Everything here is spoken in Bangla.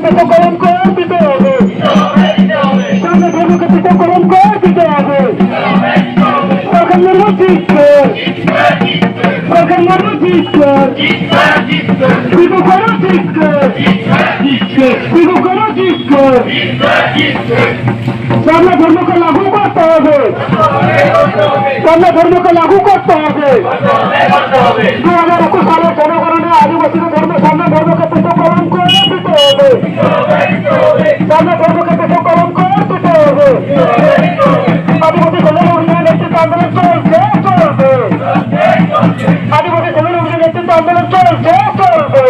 প্রকরণ করে দিতে হবে, সামনে ধর্মকে প্রকরণ করে দিতে হবে। সরকার নেবো জিতবে, সরকার নেবো জিতবে, বিগু করো জিতবে, বিগু করো জিতবে। সামনে ধর্মকে লাগু করতে হবে, সামনে ধর্মকে লাগু করতে হবে। 2021 সালে জনগণনে আদিবাসীদের ধর্ম সামনে ধর্মকে পৃথককরণ করে দিতে হবে, সামনে ধর্মকে পৃথককরণ করে দিতে হবে। আদিবাসী জনের অভিযান নেতৃত্ব আন্দোলন চলছে চলবে, আদিবাসী জনের অভিযান নেতৃত্ব আন্দোলন চলছে চলবে।